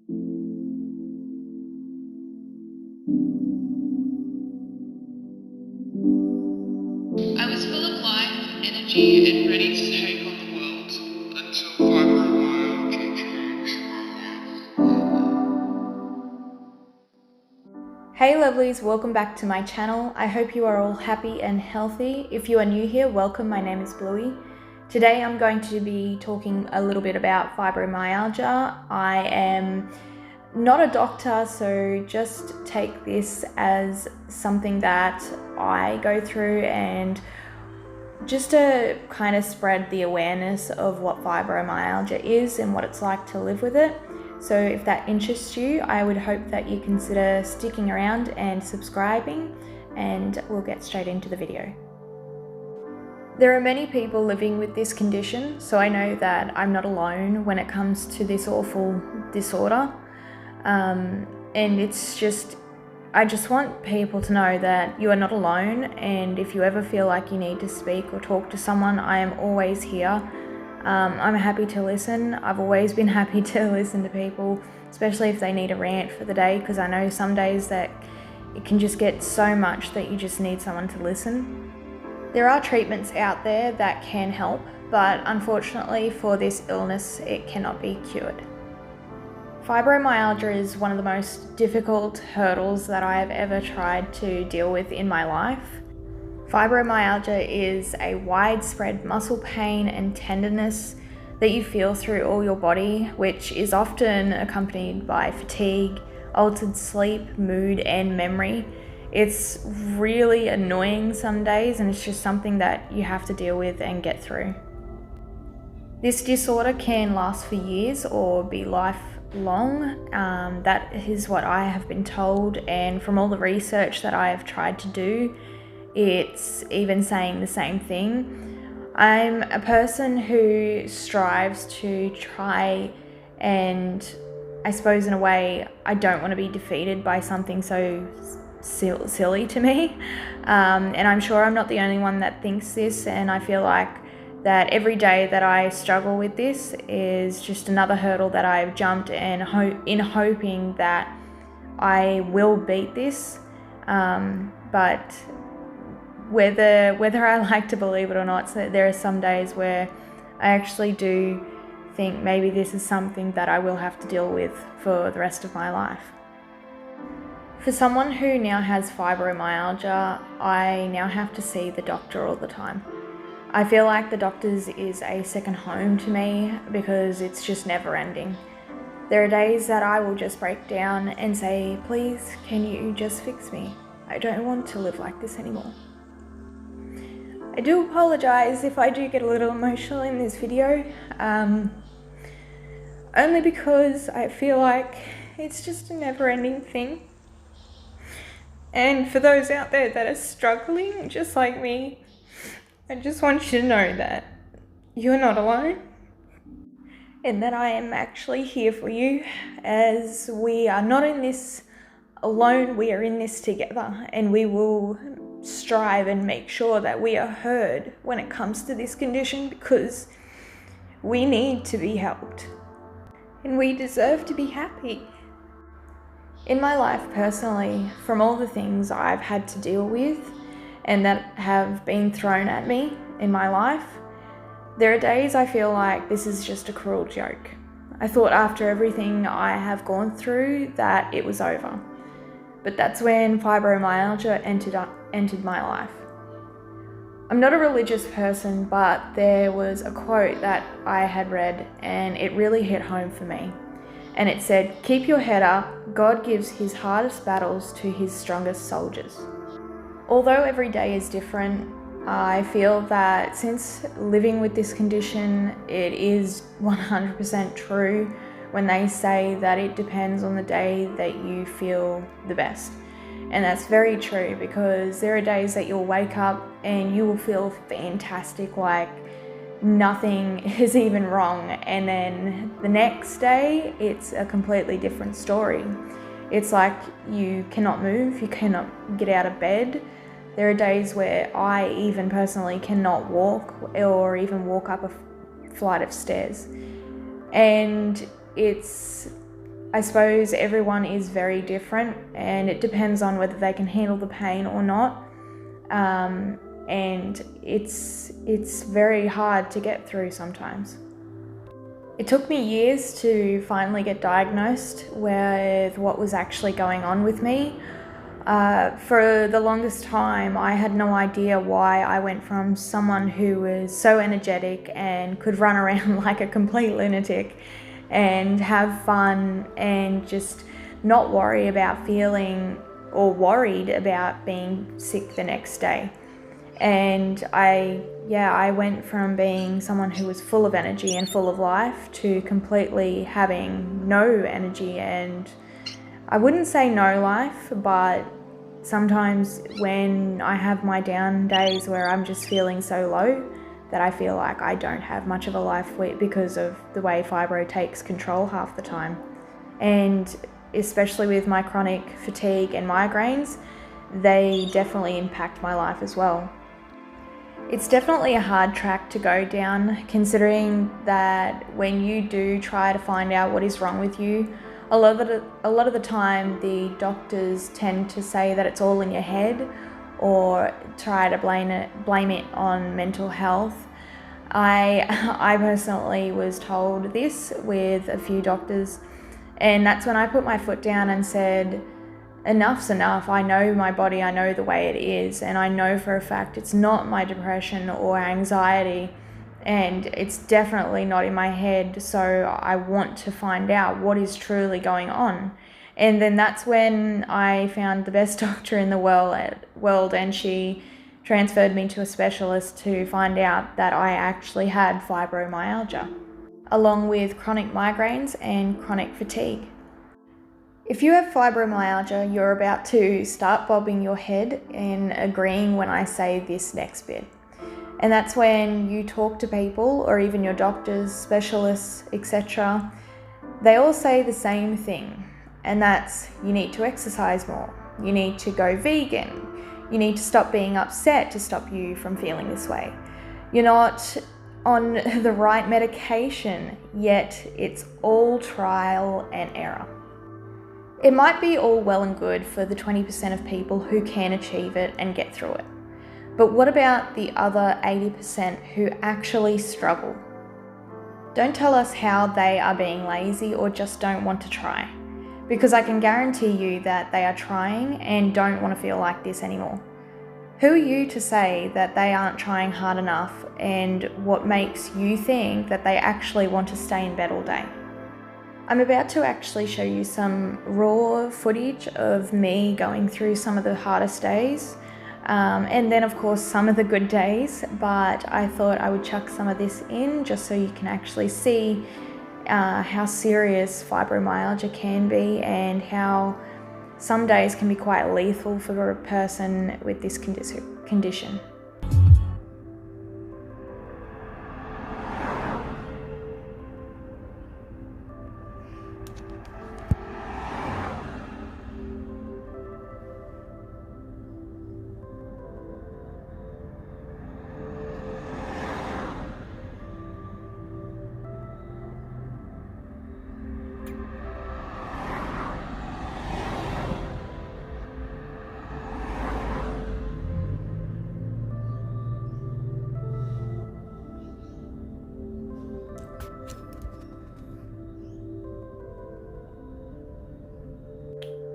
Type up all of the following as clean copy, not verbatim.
I was full of life, energy, and ready to take on the world until fibromyalgia changed my life. Hey lovelies, welcome back to my channel. I hope you are all happy and healthy. If you are new here, welcome. My name is Bluey. Today I'm going to be talking a little bit about fibromyalgia. I am not a doctor, so just take this as something that I go through and just to kind of spread the awareness of what fibromyalgia is and what it's like to live with it. So if that interests you, I would hope that you consider sticking around and subscribing, and we'll get straight into the video. There are many people living with this condition, so I know that I'm not alone when it comes to this awful disorder. And I just want people to know that you are not alone, and if you ever feel like you need to speak or talk to someone, I am always here. I'm happy to listen. I've always been happy to listen to people, especially if they need a rant for the day, because I know some days that it can just get so much that you just need someone to listen. There are treatments out there that can help, but unfortunately for this illness, it cannot be cured. Fibromyalgia is one of the most difficult hurdles that I have ever tried to deal with in my life. Fibromyalgia is a widespread muscle pain and tenderness that you feel through all your body, which is often accompanied by fatigue, altered sleep, mood, and memory. It's really annoying some days, and it's just something that you have to deal with and get through. This disorder can last for years or be lifelong. That is what I have been told, and from all the research that I have tried to do, it's even saying the same thing. I'm a person who strives to try, and I suppose in a way I don't want to be defeated by something so silly to me, and I'm sure I'm not the only one that thinks this, and I feel like that every day that I struggle with this is just another hurdle that I've jumped, and hoping that I will beat this, but whether I like to believe it or not, so there are some days where I actually do think maybe this is something that I will have to deal with for the rest of my life. For someone who now has fibromyalgia, I now have to see the doctor all the time. I feel like the doctors is a second home to me because it's just never ending. There are days that I will just break down and say, please, can you just fix me? I don't want to live like this anymore. I do apologize if I do get a little emotional in this video, only because I feel like it's just a never-ending thing. And for those out there that are struggling just like me, I just want you to know that you're not alone, and that I am actually here for you, as we are not in this alone, we are in this together, and we will strive and make sure that we are heard when it comes to this condition, because we need to be helped and we deserve to be happy. In my life personally, from all the things I've had to deal with and that have been thrown at me in my life, there are days I feel like this is just a cruel joke. I thought after everything I have gone through that it was over. But that's when fibromyalgia entered my life. I'm not a religious person, but there was a quote that I had read and it really hit home for me. And it said, "Keep your head up, God gives his hardest battles to his strongest soldiers." Although every day is different, I feel that since living with this condition, it is 100% true when they say that it depends on the day that you feel the best. And that's very true, because there are days that you'll wake up and you will feel fantastic, like nothing is even wrong, and then the next day it's a completely different story. It's like you cannot move, you cannot get out of bed. There are days where I even personally cannot walk or even walk up a flight of stairs. And it's I suppose everyone is very different, and it depends on whether they can handle the pain or not. And it's very hard to get through sometimes. It took me years to finally get diagnosed with what was actually going on with me. For the longest time, I had no idea why I went from someone who was so energetic and could run around like a complete lunatic and have fun and just not worry about feeling or worried about being sick the next day. And I went from being someone who was full of energy and full of life to completely having no energy, and I wouldn't say no life, but sometimes when I have my down days where I'm just feeling so low that I feel like I don't have much of a life because of the way fibro takes control half the time. And especially with my chronic fatigue and migraines, they definitely impact my life as well. It's definitely a hard track to go down, considering that when you do try to find out what is wrong with you, a lot of the time the doctors tend to say that it's all in your head or try to blame it on mental health. I personally was told this with a few doctors, and that's when I put my foot down and said, enough's enough. I know my body, I know the way it is, and I know for a fact it's not my depression or anxiety, and it's definitely not in my head, so I want to find out what is truly going on. And then that's when I found the best doctor in the world, and she transferred me to a specialist to find out that I actually had fibromyalgia, along with chronic migraines and chronic fatigue. If you have fibromyalgia, you're about to start bobbing your head and agreeing when I say this next bit. And that's when you talk to people, or even your doctors, specialists, etc. They all say the same thing, and that's you need to exercise more, you need to go vegan, you need to stop being upset to stop you from feeling this way. You're not on the right medication, yet it's all trial and error. It might be all well and good for the 20% of people who can achieve it and get through it. But what about the other 80% who actually struggle? Don't tell us how they are being lazy or just don't want to try, because I can guarantee you that they are trying and don't want to feel like this anymore. Who are you to say that they aren't trying hard enough, and what makes you think that they actually want to stay in bed all day? I'm about to actually show you some raw footage of me going through some of the hardest days, and then of course some of the good days, but I thought I would chuck some of this in just so you can actually see how serious fibromyalgia can be and how some days can be quite lethal for a person with this condition.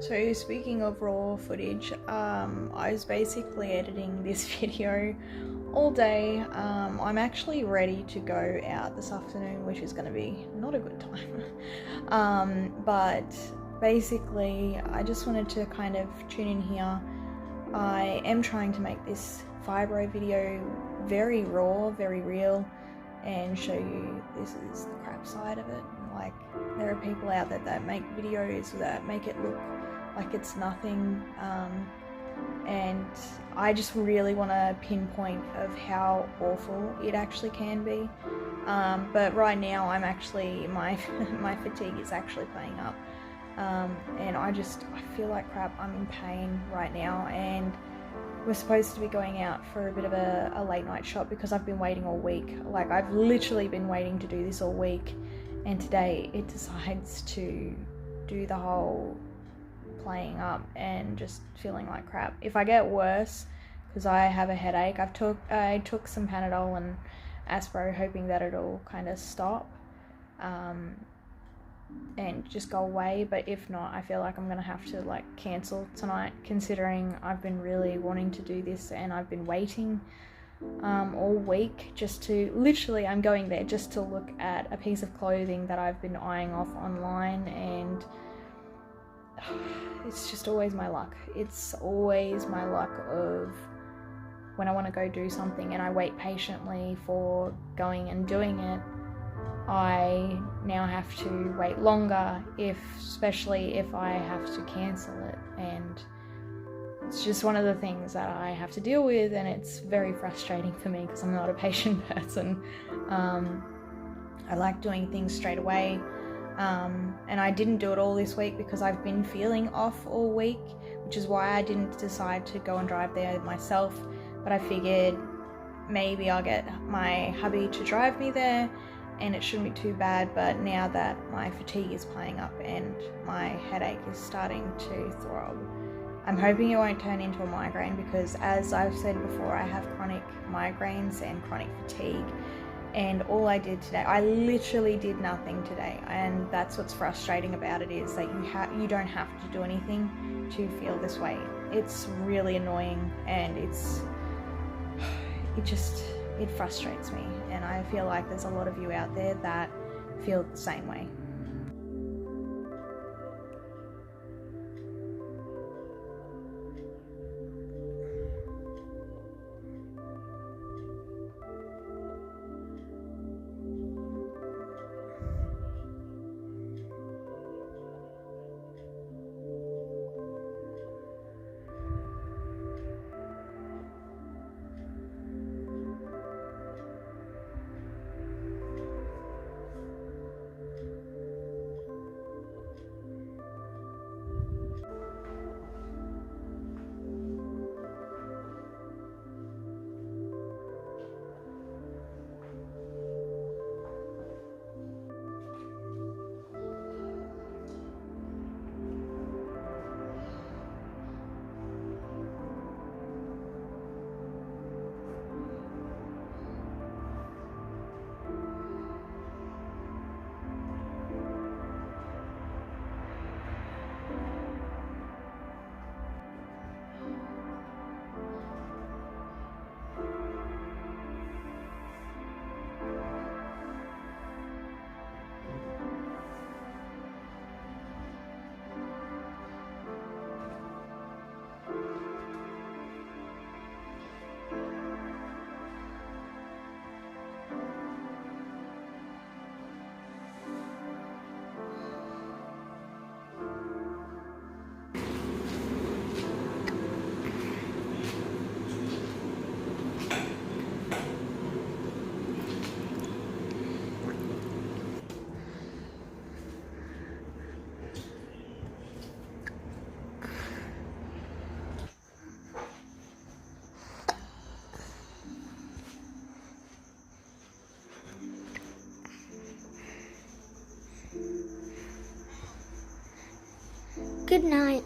So speaking of raw footage, I was basically editing this video all day. I'm actually ready to go out this afternoon, which is going to be not a good time. But basically I just wanted to kind of tune in here. I am trying to make this fibro video very raw, very real, and show you this is the crap side of it. Like, there are people out there that make videos that make it look like it's nothing, and I just really want to pinpoint of how awful it actually can be. But right now I'm actually, my fatigue is actually playing up, and I feel like crap. I'm in pain right now, and we're supposed to be going out for a bit of a late night shop because I've been waiting all week. Like, I've literally been waiting to do this all week, and today it decides to do the whole playing up and just feeling like crap. If I get worse, because I have a headache, I took some Panadol and Aspro, hoping that it'll kind of stop and just go away. But if not, I feel like I'm gonna have to like cancel tonight, considering I've been really wanting to do this and I've been waiting all week just to, literally I'm going there just to look at a piece of clothing that I've been eyeing off online, and it's just always my luck. It's always my luck of when I want to go do something and I wait patiently for going and doing it, I now have to wait longer, especially if I have to cancel it. And it's just one of the things that I have to deal with, and it's very frustrating for me because I'm not a patient person. I like doing things straight away, and I didn't do it all this week because I've been feeling off all week, which is why I didn't decide to go and drive there myself. But I figured maybe I'll get my hubby to drive me there and it shouldn't be too bad. But now that my fatigue is playing up and my headache is starting to throb, I'm hoping it won't turn into a migraine, because as I've said before, I have chronic migraines and chronic fatigue. And all I did today, I literally did nothing today, and that's what's frustrating about it, is that you don't have to do anything to feel this way. It's really annoying, and it frustrates me, and I feel like there's a lot of you out there that feel the same way. Good night.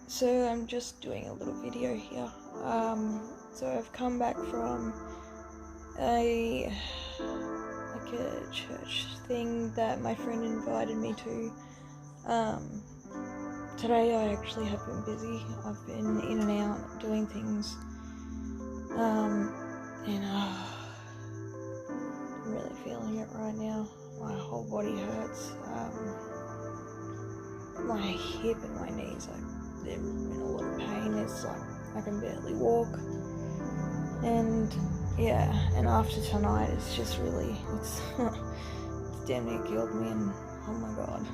So I'm just doing a little video here. So I've come back from a church thing that my friend invited me to. Today I actually have been busy. I've been in and out doing things, and I'm really feeling it right now. My whole body hurts. My hip and my knees, they're in a lot of pain. It's like I can barely walk. And yeah, and after tonight, it's just really, it's damn near killed me. And oh my god,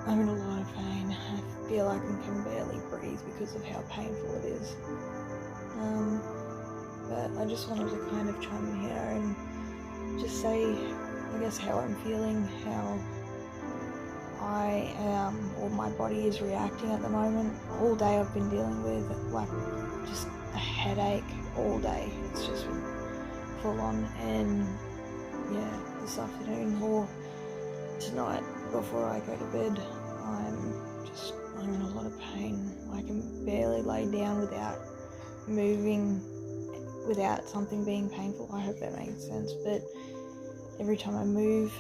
I'm in a lot of pain. I feel like I can barely breathe because of how painful it is. But I just wanted to kind of chime in here and just say, I guess, how I'm feeling, how I am, or my body is reacting at the moment. All day I've been dealing with like just a headache all day. It's just been full on, and yeah, this afternoon or tonight before I go to bed. I'm in a lot of pain. I can barely lay down without moving, without something being painful. I hope that makes sense, but every time I move,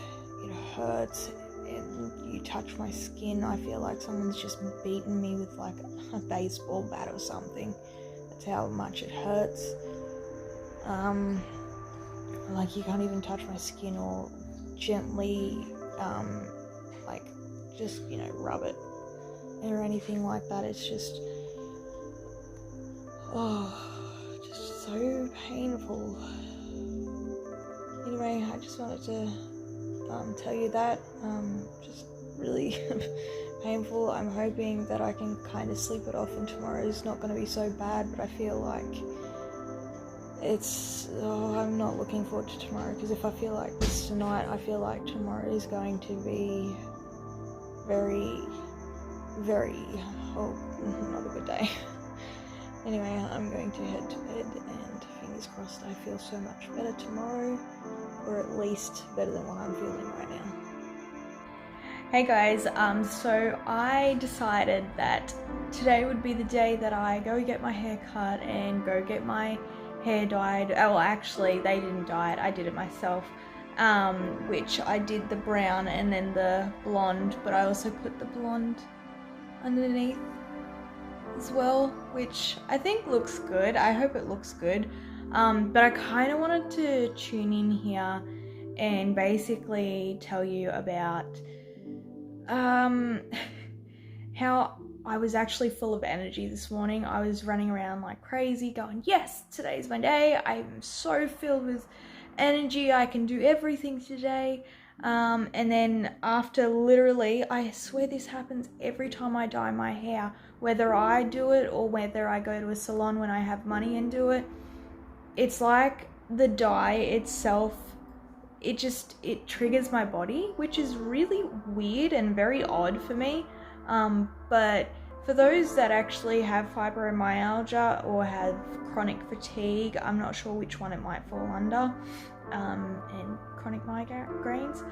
it hurts, and you touch my skin, I feel like someone's just beaten me with like a baseball bat or something. That's how much it hurts. Like you can't even touch my skin or gently, like just, you know, rub it or anything like that. It's just, just so painful. Anyway, I just wanted to tell you that, just really painful. I'm hoping that I can kind of sleep it off and tomorrow's not going to be so bad, but I feel like I'm not looking forward to tomorrow, because if I feel like this tonight, I feel like tomorrow is going to be very, very, not a good day. Anyway, I'm going to head to bed, and fingers crossed I feel so much better tomorrow, or at least better than what I'm feeling right now. Hey guys, so I decided that today would be the day that I go get my hair cut and go get my hair dyed. Oh, well, actually they didn't dye it, I did it myself, which I did the brown and then the blonde, but I also put the blonde underneath as well, which I think looks good. I hope it looks good, but I kind of wanted to tune in here and basically tell you about how I was actually full of energy this morning. I was running around like crazy going, yes, today's my day. I'm so filled with energy. I can do everything today. And then after literally, I swear this happens every time I dye my hair, whether I do it or whether I go to a salon when I have money and do it. It's like the dye itself, it triggers my body, which is really weird and very odd for me. But for those that actually have fibromyalgia or have chronic fatigue, I'm not sure which one it might fall under, and chronic migraines,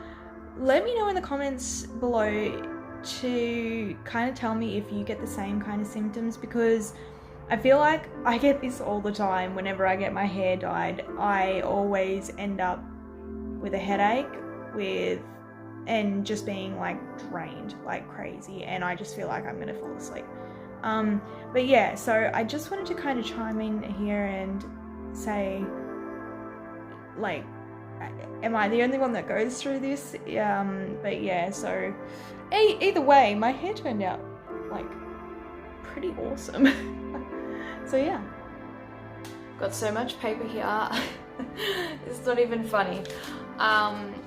let me know in the comments below to kind of tell me if you get the same kind of symptoms, because I feel like I get this all the time. Whenever I get my hair dyed, I always end up with a headache and just being like drained like crazy, and I just feel like I'm gonna fall asleep. But yeah, so I just wanted to kind of chime in here and say, like, am I the only one that goes through this? But yeah, so either way, my hair turned out like pretty awesome. So yeah, got so much paper here. It's not even funny.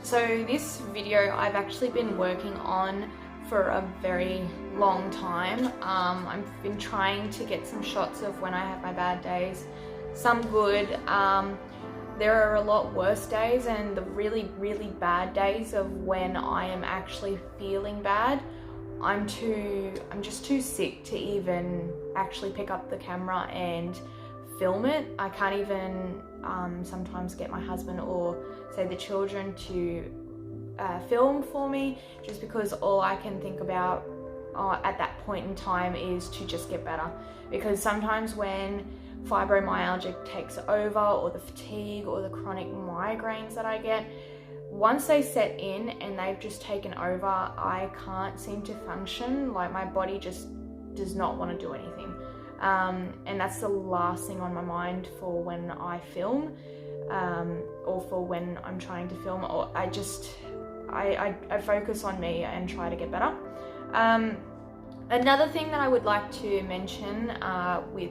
So this video I've actually been working on for a very long time. I've been trying to get some shots of when I have my bad days, some good. There are a lot worse days, and the really, really bad days of when I am actually feeling bad, I'm just too sick to even actually pick up the camera and film it. I can't even sometimes get my husband or say the children to film for me, just because all I can think about at that point in time is to just get better. Because sometimes when fibromyalgia takes over, or the fatigue or the chronic migraines that I get, once they set in and they've just taken over, I can't seem to function. Like, my body just does not want to do anything. And that's the last thing on my mind for when I film, or for when I'm trying to film, or I focus on me and try to get better. Another thing that I would like to mention with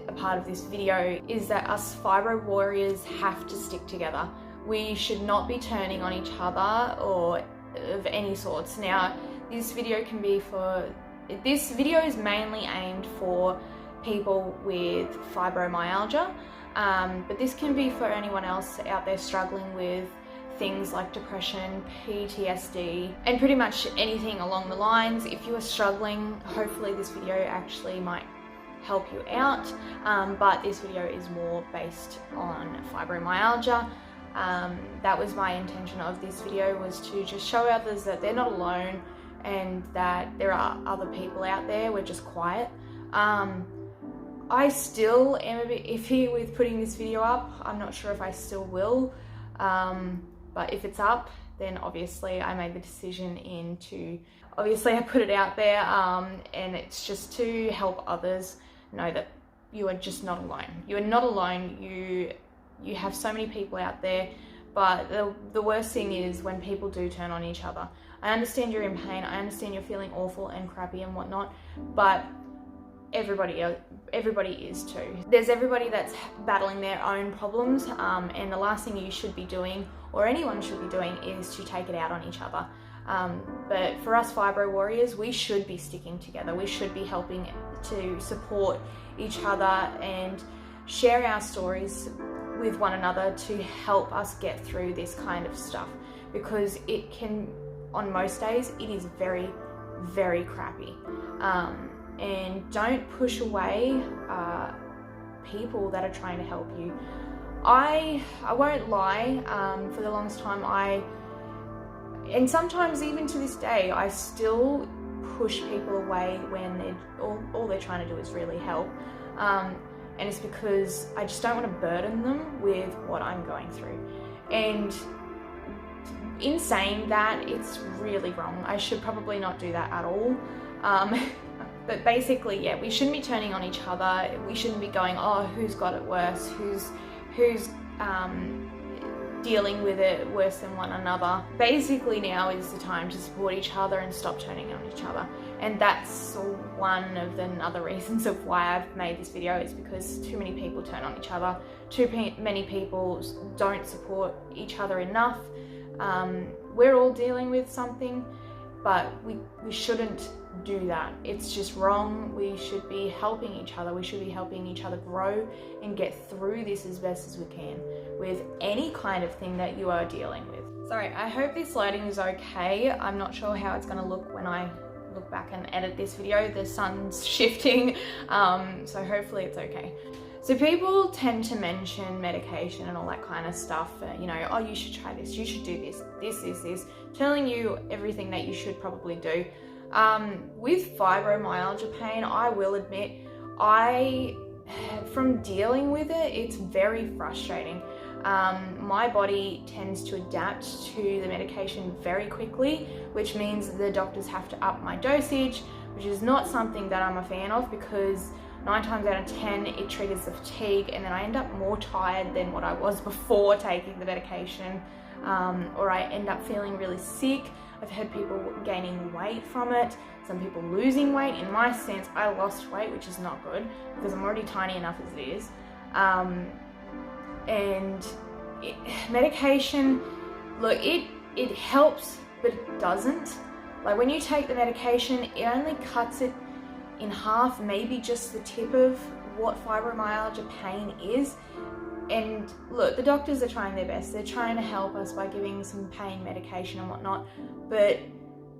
a part of this video is that us Fibro Warriors have to stick together. We should not be turning on each other or of any sorts. Now, this video is mainly aimed for people with fibromyalgia, but this can be for anyone else out there struggling with things like depression, PTSD, and pretty much anything along the lines. If you are struggling, hopefully this video actually might help you out, but this video is more based on fibromyalgia. That was my intention of this video, was to just show others that they're not alone and that there are other people out there. We're just quiet. I still am a bit iffy with putting this video up. I'm not sure if I still will, but if it's up, then obviously I made the decision obviously I put it out there, and it's just to help others know that you are just not alone. You are not alone. You have so many people out there, but the worst thing is when people do turn on each other. I understand you're in pain, I understand you're feeling awful and crappy and whatnot, but everybody is too. There's everybody that's battling their own problems, and the last thing you should be doing, or anyone should be doing, is to take it out on each other. But for us Fibro Warriors, we should be sticking together. We should be helping to support each other and share our stories with one another to help us get through this kind of stuff, because it can, on most days, it is very, very crappy. And don't push away people that are trying to help you. I won't lie, for the longest time and sometimes even to this day, I still push people away when all they're trying to do is really help. And it's because I just don't want to burden them with what I'm going through. And in saying that, it's really wrong. I should probably not do that at all. But basically, yeah, we shouldn't be turning on each other. We shouldn't be going, oh, who's got it worse? Who's dealing with it worse than one another. Basically, now is the time to support each other and stop turning on each other. And that's one of the other reasons of why I've made this video, is because too many people turn on each other. Too many people don't support each other enough. We're all dealing with something, but we shouldn't do that. It's just wrong. We should be helping each other. We should be helping each other grow and get through this as best as we can with any kind of thing that you are dealing with. Sorry, I hope this lighting is okay. I'm not sure how it's going to look when I look back and edit this video. The sun's shifting, so hopefully it's okay. So people tend to mention medication and all that kind of stuff, you know, oh, you should try this, you should do this, telling you everything that you should probably do. With fibromyalgia pain, I will admit, from dealing with it, it's very frustrating. My body tends to adapt to the medication very quickly, which means the doctors have to up my dosage, which is not something that I'm a fan of, because 9 times out of 10 it triggers the fatigue, and then I end up more tired than what I was before taking the medication, or I end up feeling really sick. I've heard people gaining weight from it, some people losing weight. In my sense, I lost weight, which is not good because I'm already tiny enough as it is. Medication, look, it helps, but it doesn't. Like, when you take the medication, it only cuts it in half, maybe just the tip of what fibromyalgia pain is. And look, the doctors are trying their best. They're trying to help us by giving some pain medication and whatnot, but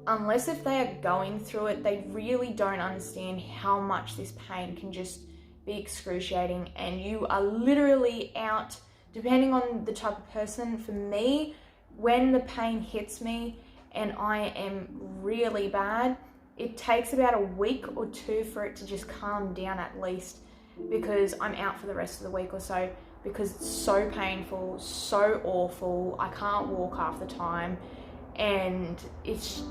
unless if they are going through it, they really don't understand how much this pain can just be excruciating, and you are literally out, depending on the type of person. For me, when the pain hits me and I am really bad, it takes about a week or 2 for it to just calm down at least, because I'm out for the rest of the week or so, because it's so painful, so awful. I can't walk half the time, and it's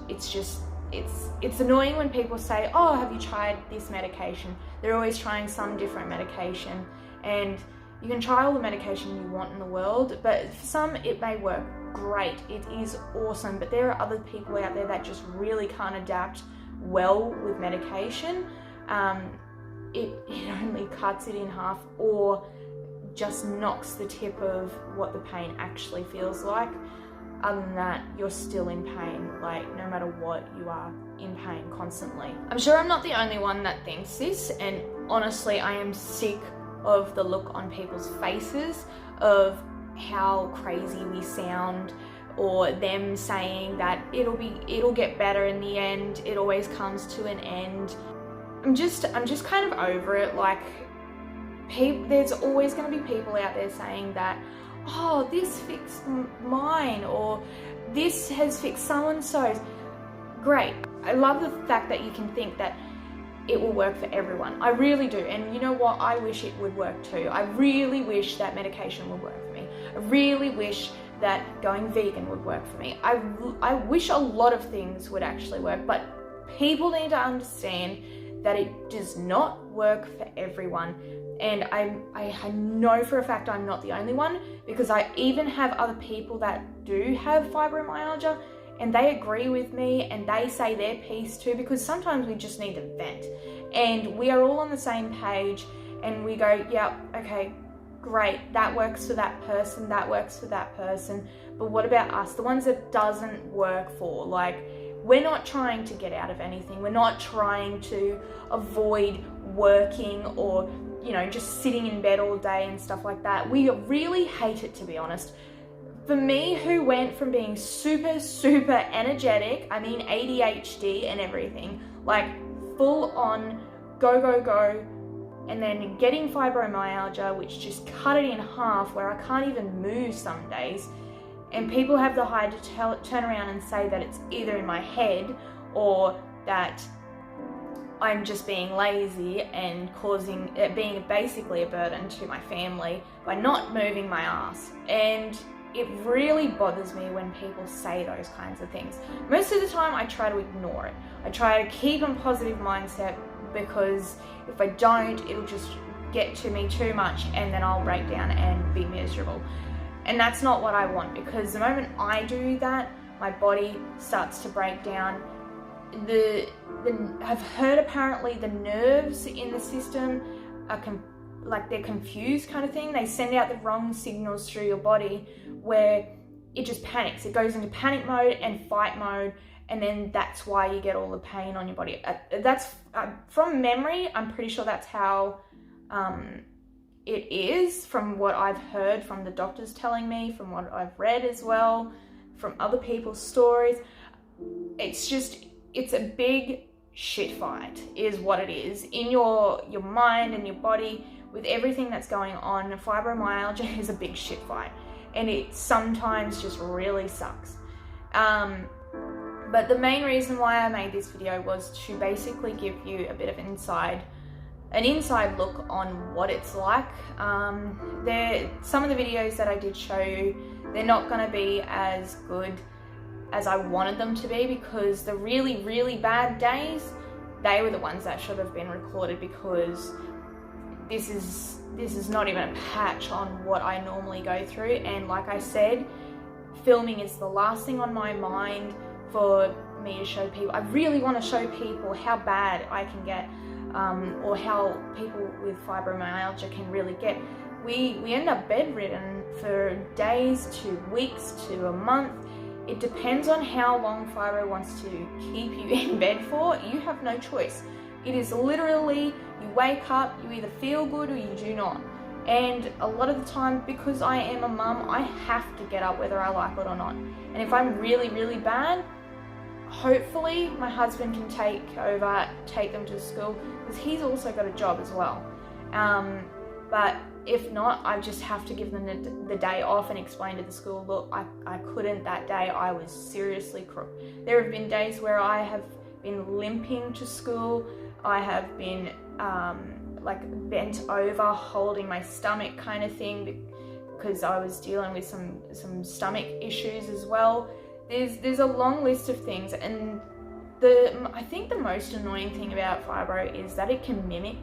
annoying when people say, oh, have you tried this medication? They're always trying some different medication, and you can try all the medication you want in the world, but for some it may work great, it is awesome, but there are other people out there that just really can't adapt well with medication. It only cuts it in half, or just knocks the tip of what the pain actually feels like. Other than that, you're still in pain. Like, no matter what, you are in pain constantly. I'm sure I'm not the only one that thinks this, and honestly, I am sick of the look on people's faces of how crazy we sound, or them saying that it'll get better in the end, it always comes to an end. I'm just kind of over it. Like, there's always going to be people out there saying that, oh, this fixed mine, or this has fixed so-and-so's. Great. I love the fact that you can think that it will work for everyone. I really do. And you know what? I wish it would work too. I really wish that medication would work for me. I really wish that going vegan would work for me. I wish a lot of things would actually work, but people need to understand that it does not work for everyone. And I know for a fact I'm not the only one, because I even have other people that do have fibromyalgia, and they agree with me and they say their piece too, because sometimes we just need to vent. And we are all on the same page and we go, yeah, okay, great, that works for that person, that works for that person. But what about us, the ones that doesn't work for? Like, we're not trying to get out of anything. We're not trying to avoid working or, you know, just sitting in bed all day and stuff like that. We really hate it, to be honest. For me, who went from being super, super energetic, I mean ADHD and everything, like full on go, go, go, and then getting fibromyalgia, which just cut it in half, where I can't even move some days, and people have the height to turn around and say that it's either in my head or that I'm just being lazy and causing it, being basically a burden to my family by not moving my ass. And it really bothers me when people say those kinds of things. Most of the time I try to ignore it. I try to keep a positive mindset, because if I don't, it'll just get to me too much and then I'll break down and be miserable. And that's not what I want, because the moment I do that, my body starts to break down. I've heard apparently the nerves in the system are like they're confused kind of thing. They send out the wrong signals through your body where it just panics. It goes into panic mode and fight mode, and then that's why you get all the pain on your body. That's from memory, I'm pretty sure that's how it is, from what I've heard from the doctors telling me, from what I've read as well, from other people's stories. It's a big shit fight is what it is in your mind and your body. With everything that's going on, fibromyalgia is a big shit fight, and it sometimes just really sucks. But the main reason why I made this video was to basically give you a bit of an inside look on what it's like. Some of the videos that I did show you, they're not going to be as good as I wanted them to be, because the really, really bad days, they were the ones that should have been recorded, because this is not even a patch on what I normally go through. And like I said, filming is the last thing on my mind for me to show people. I really want to show people how bad I can get, or how people with fibromyalgia can really get. We end up bedridden for days to weeks to a month. It depends on how long fibro wants to keep you in bed for. You have no choice. It is literally, you wake up, you either feel good or you do not. And a lot of the time, because I am a mum, I have to get up whether I like it or not. And if I'm really, really bad, hopefully my husband can take them to school, because he's also got a job as well. But if not, I just have to give them the day off and explain to the school, look, I couldn't that day, I was seriously crook. There have been days where I have been limping to school. I have been like bent over, holding my stomach kind of thing, because I was dealing with some stomach issues as well. There's a long list of things, and I think the most annoying thing about fibro is that it can mimic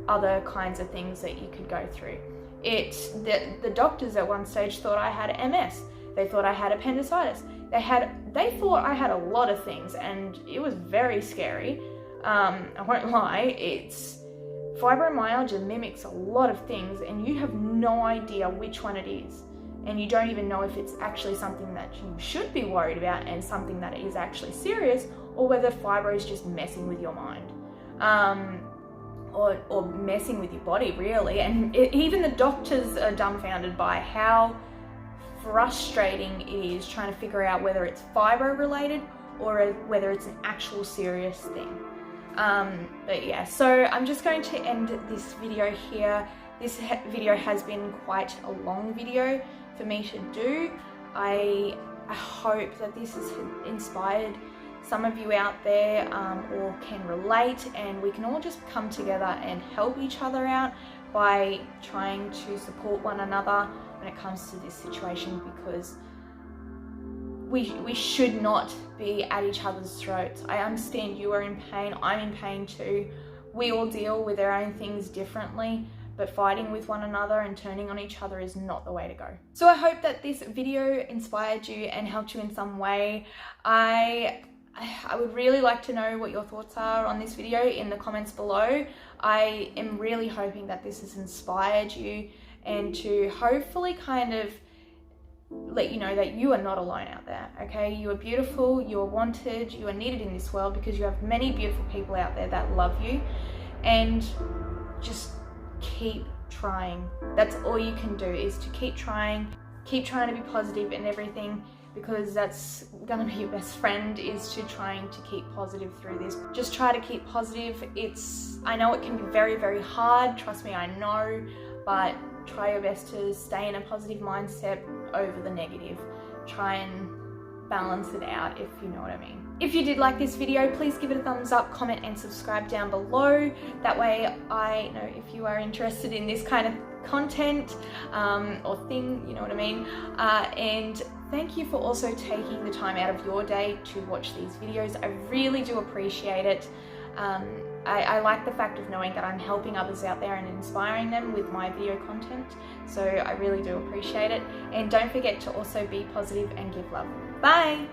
other kinds of things that you could go through. The doctors at one stage thought I had MS. They thought I had appendicitis. They thought I had a lot of things, and it was very scary. I won't lie, fibromyalgia mimics a lot of things, and you have no idea which one it is. And you don't even know if it's actually something that you should be worried about and something that is actually serious, or whether fibro is just messing with your mind. Or messing with your body, really. And even the doctors are dumbfounded by how frustrating it is trying to figure out whether it's fibro related or whether it's an actual serious thing. But yeah, so I'm just going to end this video here. This video has been quite a long video, for me to do. I hope that this has inspired some of you out there or can relate, and we can all just come together and help each other out by trying to support one another when it comes to this situation, because we should not be at each other's throats. I understand you are in pain, I'm in pain too. We all deal with our own things differently, but fighting with one another and turning on each other is not the way to go. So I hope that this video inspired you and helped you in some way. I would really like to know what your thoughts are on this video in the comments below. I am really hoping that this has inspired you and to hopefully kind of let you know that you are not alone out there, okay? You are beautiful, you are wanted, you are needed in this world, because you have many beautiful people out there that love you, and just keep trying. That's all you can do, is to keep trying to be positive in everything, because that's gonna be your best friend, is to trying to keep positive through this. Just try to keep positive. I know it can be very, very hard, trust me, I know, but try your best to stay in a positive mindset over the negative. Try and balance it out, if you know what I mean. If you did like this video, please give it a thumbs up, comment and subscribe down below. That way I know if you are interested in this kind of content or thing, you know what I mean. And thank you for also taking the time out of your day to watch these videos. I really do appreciate it. I like the fact of knowing that I'm helping others out there and inspiring them with my video content, so I really do appreciate it. And don't forget to also be positive and give love. Bye!